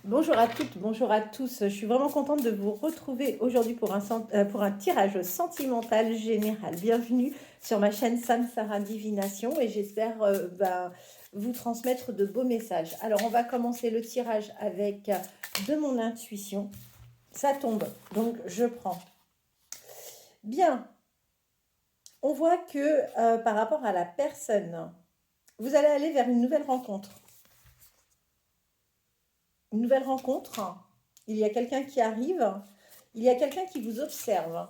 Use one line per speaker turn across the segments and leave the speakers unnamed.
Bonjour à toutes, bonjour à tous. Je suis vraiment contente de vous retrouver aujourd'hui pour un tirage sentimental général. Bienvenue sur ma chaîne Samsara Divination et j'espère vous transmettre de beaux messages. Alors, on va commencer le tirage avec de mon intuition. Ça tombe, donc je prends. Bien, on voit que par rapport à la personne, vous allez aller vers une nouvelle rencontre. Une nouvelle rencontre, il y a quelqu'un qui arrive, il y a quelqu'un qui vous observe.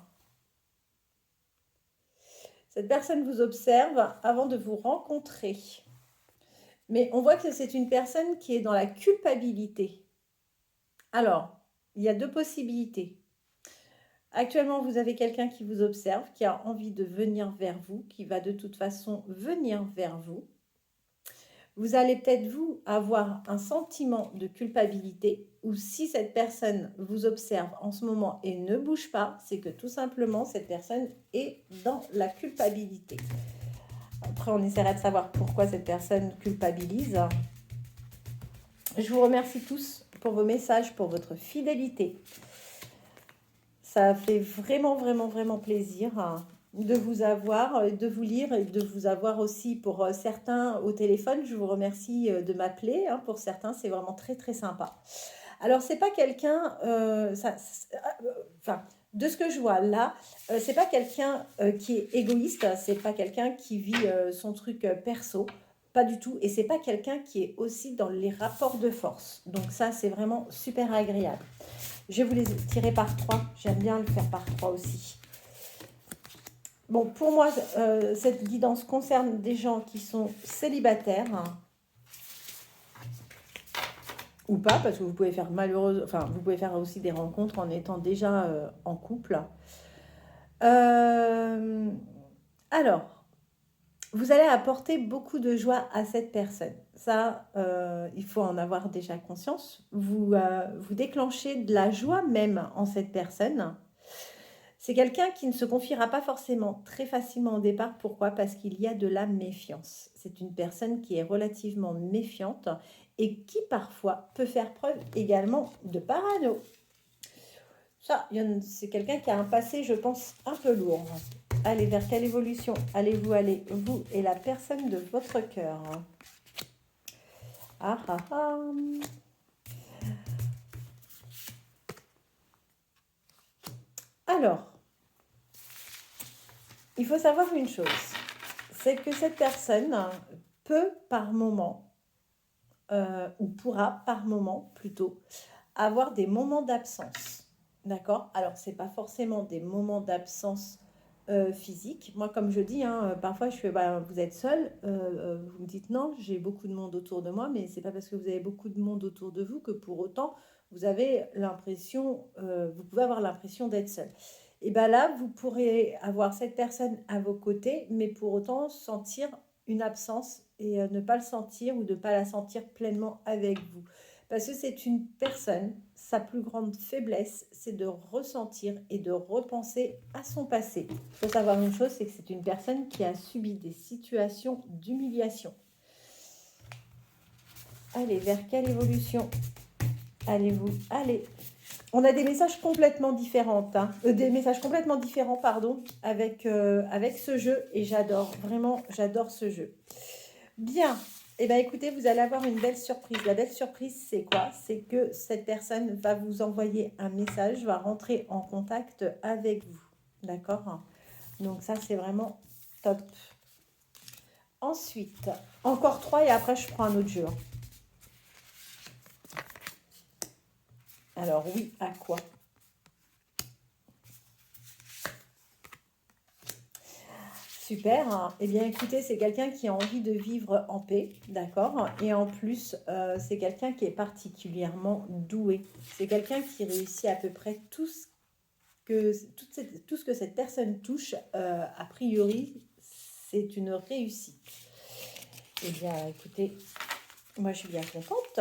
Cette personne vous observe avant de vous rencontrer. Mais on voit que c'est une personne qui est dans la culpabilité. Alors, il y a deux possibilités. Actuellement, vous avez quelqu'un qui vous observe, qui a envie de venir vers vous, qui va de toute façon venir vers vous. Vous allez peut-être, vous, avoir un sentiment de culpabilité, ou si cette personne vous observe en ce moment et ne bouge pas, c'est que tout simplement, cette personne est dans la culpabilité. Après, on essaiera de savoir pourquoi cette personne culpabilise. Je vous remercie tous pour vos messages, pour votre fidélité. Ça fait vraiment, vraiment, vraiment plaisir de vous avoir, de vous lire et de vous avoir aussi pour certains au téléphone. Je vous remercie de m'appeler. Pour certains, c'est vraiment très, très sympa. Alors, c'est pas quelqu'un, de ce que je vois là, c'est pas quelqu'un qui est égoïste, c'est pas quelqu'un qui vit son truc perso, pas du tout, et c'est pas quelqu'un qui est aussi dans les rapports de force. Donc ça, c'est vraiment super agréable. Je vais vous les tirer par 3, j'aime bien le faire par 3 aussi. Bon, pour moi, cette guidance concerne des gens qui sont célibataires, ou pas, parce que vous pouvez faire vous pouvez faire aussi des rencontres en étant déjà en couple. Alors, vous allez apporter beaucoup de joie à cette personne. Ça, il faut en avoir déjà conscience. Vous déclenchez de la joie même en cette personne. C'est quelqu'un qui ne se confiera pas forcément très facilement au départ. Pourquoi? Parce qu'il y a de la méfiance. C'est une personne qui est relativement méfiante et qui parfois peut faire preuve également de parano. Ça, c'est quelqu'un qui a un passé, je pense, un peu lourd. Allez, vers quelle évolution allez-vous aller, vous et la personne de votre cœur? Ah ah ah. Alors, il faut savoir une chose, c'est que cette personne peut par moment, ou pourra par moment plutôt, avoir des moments d'absence. D'accord? Alors, ce n'est pas forcément des moments d'absence physique. Moi, comme je dis, parfois je fais, vous êtes seul, vous me dites non, j'ai beaucoup de monde autour de moi, mais c'est pas parce que vous avez beaucoup de monde autour de vous que pour autant vous avez l'impression, vous pouvez avoir l'impression d'être seul. Et bien là, vous pourrez avoir cette personne à vos côtés, mais pour autant sentir une absence et ne pas le sentir ou ne pas la sentir pleinement avec vous. Parce que c'est une personne, sa plus grande faiblesse, c'est de ressentir et de repenser à son passé. Il faut savoir une chose, c'est que c'est une personne qui a subi des situations d'humiliation. Allez, vers quelle évolution allez-vous aller? On a des messages complètement différents, des messages complètement différents, pardon, avec ce jeu, et j'adore, vraiment, j'adore ce jeu. Bien. Eh bien, écoutez, vous allez avoir une belle surprise. La belle surprise, c'est quoi? C'est que cette personne va vous envoyer un message, va rentrer en contact avec vous. D'accord? Donc ça, c'est vraiment top. Ensuite, encore 3 et après, je prends un autre jeu. Alors oui, à quoi? Super. Eh bien, écoutez, c'est quelqu'un qui a envie de vivre en paix, d'accord? Et en plus, c'est quelqu'un qui est particulièrement doué. C'est quelqu'un qui réussit à peu près tout ce que cette personne touche, a priori, c'est une réussite. Eh bien, écoutez, moi, je suis bien contente.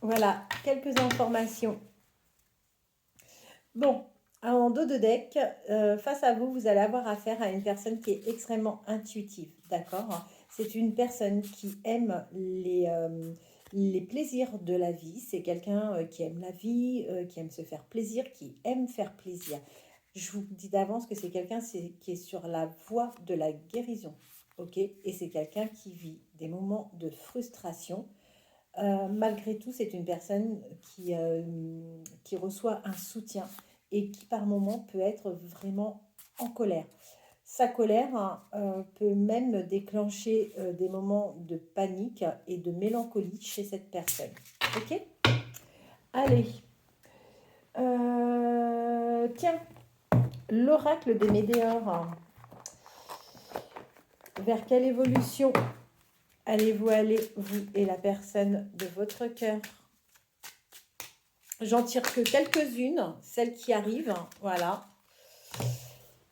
Voilà, quelques informations. Bon. En dos de deck, face à vous, vous allez avoir affaire à une personne qui est extrêmement intuitive, d'accord? C'est une personne qui aime les plaisirs de la vie. C'est quelqu'un qui aime la vie, qui aime se faire plaisir, qui aime faire plaisir. Je vous dis d'avance que c'est quelqu'un qui est sur la voie de la guérison. Ok, et c'est quelqu'un qui vit des moments de frustration. Malgré tout, c'est une personne qui reçoit un soutien et qui par moments peut être vraiment en colère. Sa colère peut même déclencher des moments de panique et de mélancolie chez cette personne. Ok? Allez. Tiens, l'oracle des Médéors. Vers quelle évolution allez-vous aller, vous et la personne de votre cœur? J'en tire que quelques-unes, celles qui arrivent, voilà.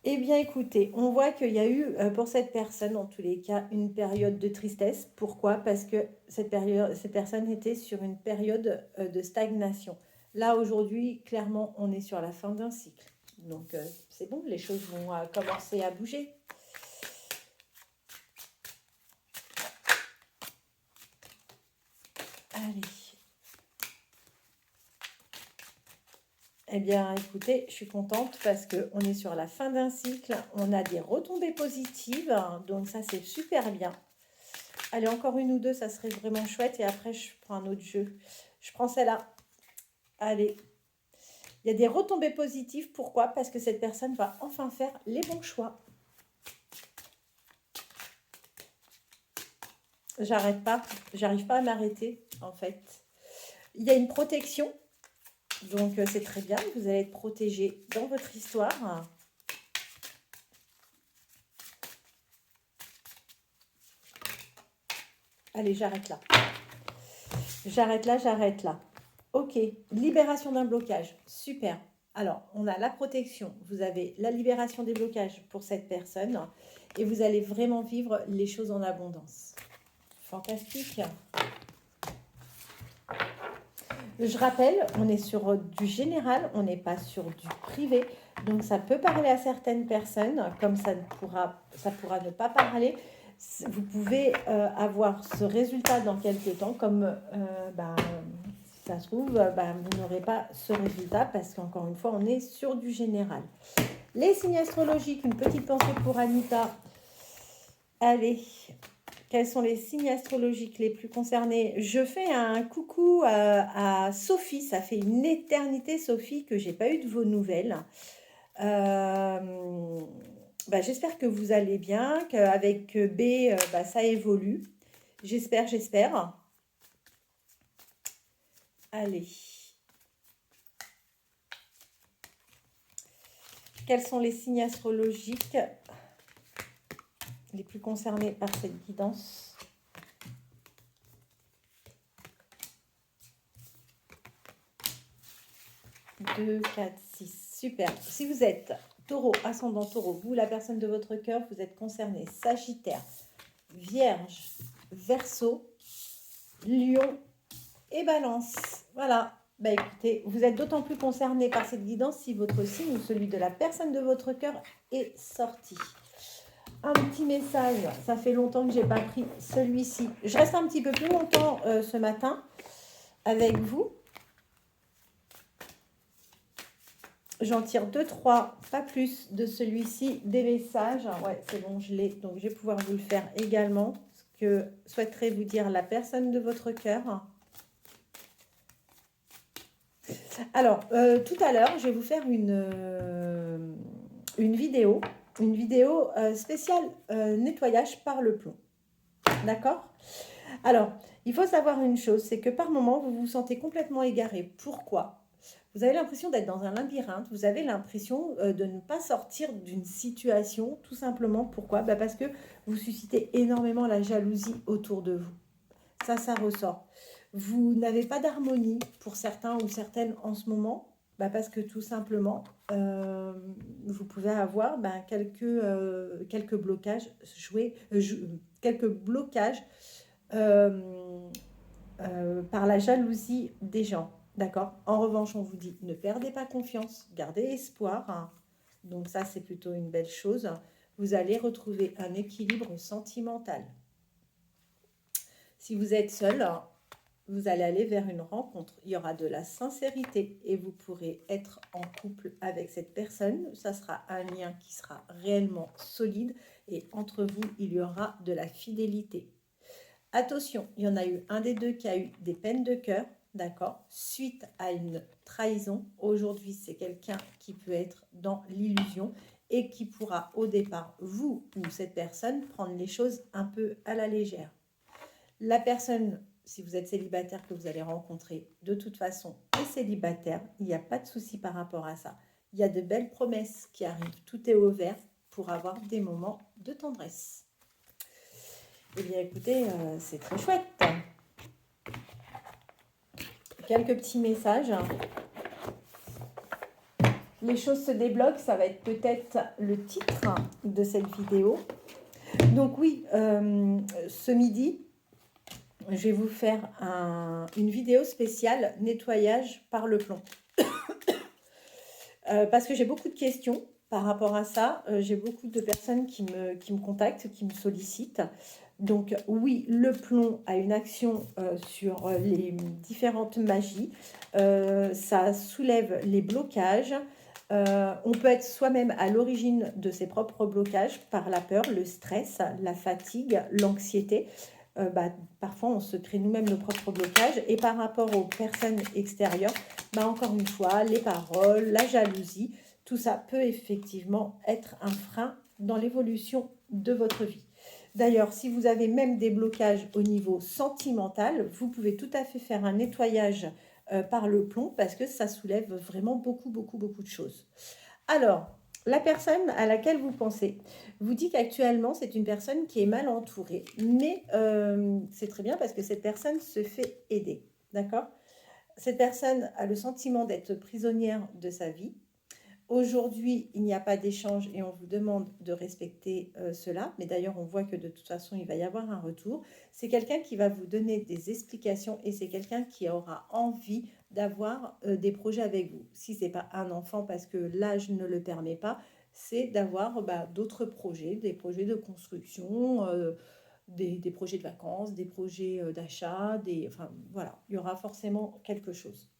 Eh bien, écoutez, on voit qu'il y a eu, pour cette personne, en tous les cas, une période de tristesse. Pourquoi? Parce que cette personne était sur une période de stagnation. Là, aujourd'hui, clairement, on est sur la fin d'un cycle. Donc, c'est bon, les choses vont commencer à bouger. Allez. Eh bien, écoutez, je suis contente parce qu'on est sur la fin d'un cycle. On a des retombées positives, donc ça, c'est super bien. Allez, encore une ou deux, ça serait vraiment chouette. Et après, je prends un autre jeu. Je prends celle-là. Allez. Il y a des retombées positives. Pourquoi? Parce que cette personne va enfin faire les bons choix. J'arrête pas. J'arrive pas à m'arrêter, en fait. Il y a une protection. Donc, c'est très bien. Vous allez être protégé dans votre histoire. Allez, j'arrête là. J'arrête là, j'arrête là. Ok, libération d'un blocage. Super. Alors, on a la protection. Vous avez la libération des blocages pour cette personne. Et vous allez vraiment vivre les choses en abondance. Fantastique. Je rappelle, on est sur du général, on n'est pas sur du privé. Donc, ça peut parler à certaines personnes, comme ça pourra ne pas parler. Vous pouvez avoir ce résultat dans quelques temps, comme si ça se trouve, vous n'aurez pas ce résultat parce qu'encore une fois, on est sur du général. Les signes astrologiques, une petite pensée pour Anita. Allez, quels sont les signes astrologiques les plus concernés? Je fais un coucou à Sophie. Ça fait une éternité, Sophie, que je n'ai pas eu de vos nouvelles. J'espère que vous allez bien, qu'avec B, ça évolue. J'espère. Allez. Quels sont les signes astrologiques les plus concernés par cette guidance? 2, 4, 6. Super. Si vous êtes Taureau, ascendant Taureau, vous, la personne de votre cœur, vous êtes concerné. Sagittaire, Vierge, Verseau, Lion et Balance. Voilà. Écoutez, vous êtes d'autant plus concerné par cette guidance si votre signe ou celui de la personne de votre cœur est sorti. Un petit message, ça fait longtemps que je n'ai pas pris celui-ci. Je reste un petit peu plus longtemps ce matin avec vous. J'en tire 2, 3, pas plus de celui-ci, des messages. Ouais, c'est bon, je l'ai. Donc, je vais pouvoir vous le faire également. Ce que souhaiterait vous dire la personne de votre cœur. Alors, tout à l'heure, je vais vous faire une vidéo spéciale nettoyage par le plomb. D'accord? Alors, il faut savoir une chose, c'est que par moment, vous vous sentez complètement égaré. Pourquoi? Vous avez l'impression d'être dans un labyrinthe, vous avez l'impression de ne pas sortir d'une situation, tout simplement. Pourquoi? Parce que vous suscitez énormément la jalousie autour de vous. Ça ressort. Vous n'avez pas d'harmonie pour certains ou certaines en ce moment, parce que tout simplement, vous pouvez avoir quelques blocages quelques blocages par la jalousie des gens. D'accord? En revanche, on vous dit, ne perdez pas confiance, gardez espoir. Hein. Donc ça, c'est plutôt une belle chose. Vous allez retrouver un équilibre sentimental. Si vous êtes seul, vous allez aller vers une rencontre. Il y aura de la sincérité et vous pourrez être en couple avec cette personne. Ça sera un lien qui sera réellement solide et entre vous, il y aura de la fidélité. Attention, il y en a eu un des deux qui a eu des peines de cœur, d'accord, suite à une trahison. Aujourd'hui, c'est quelqu'un qui peut être dans l'illusion et qui pourra au départ, vous ou cette personne, prendre les choses un peu à la légère. La personne, si vous êtes célibataire, que vous allez rencontrer, de toute façon, est célibataire. Il n'y a pas de souci par rapport à ça. Il y a de belles promesses qui arrivent. Tout est ouvert pour avoir des moments de tendresse. Eh bien, écoutez, c'est très chouette. Quelques petits messages. Les choses se débloquent, ça va être peut-être le titre de cette vidéo. Donc oui, ce midi, je vais vous faire une vidéo spéciale nettoyage par le plomb. Parce que j'ai beaucoup de questions par rapport à ça. J'ai beaucoup de personnes qui me contactent, qui me sollicitent. Donc oui, le plomb a une action sur les différentes magies. Ça soulève les blocages. On peut être soi-même à l'origine de ses propres blocages par la peur, le stress, la fatigue, l'anxiété. Parfois, on se crée nous-mêmes nos propres blocages. Et par rapport aux personnes extérieures, encore une fois, les paroles, la jalousie, tout ça peut effectivement être un frein dans l'évolution de votre vie. D'ailleurs, si vous avez même des blocages au niveau sentimental, vous pouvez tout à fait faire un nettoyage par le plomb parce que ça soulève vraiment beaucoup de choses. Alors, la personne à laquelle vous pensez vous dit qu'actuellement, c'est une personne qui est mal entourée, mais c'est très bien parce que cette personne se fait aider, d'accord ? Cette personne a le sentiment d'être prisonnière de sa vie. Aujourd'hui, il n'y a pas d'échange et on vous demande de respecter cela. Mais d'ailleurs, on voit que de toute façon, il va y avoir un retour. C'est quelqu'un qui va vous donner des explications et c'est quelqu'un qui aura envie d'avoir des projets avec vous. Si ce n'est pas un enfant parce que l'âge ne le permet pas, c'est d'avoir d'autres projets, des projets de construction, des projets de vacances, des projets d'achat, enfin voilà, il y aura forcément quelque chose.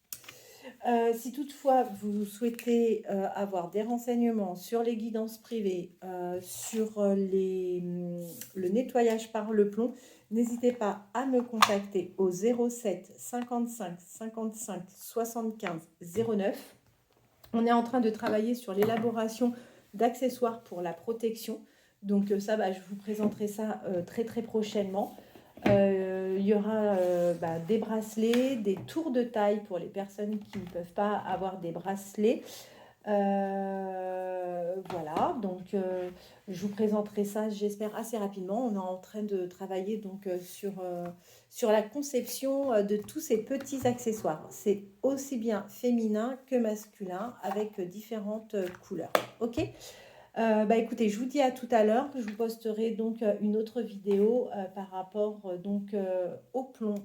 Si toutefois vous souhaitez avoir des renseignements sur les guidances privées, sur le nettoyage par le plomb, n'hésitez pas à me contacter au 07 55 55 75 09. On est en train de travailler sur l'élaboration d'accessoires pour la protection. Donc ça, je vous présenterai ça très prochainement. Il y aura des bracelets, des tours de taille pour les personnes qui ne peuvent pas avoir des bracelets. Voilà, donc je vous présenterai ça, j'espère, assez rapidement. On est en train de travailler donc sur la conception de tous ces petits accessoires. C'est aussi bien féminin que masculin avec différentes couleurs. Ok ? Écoutez, je vous dis à tout à l'heure. Je vous posterai donc une autre vidéo par rapport au plomb.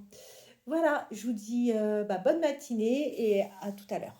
Voilà, je vous dis bonne matinée et à tout à l'heure.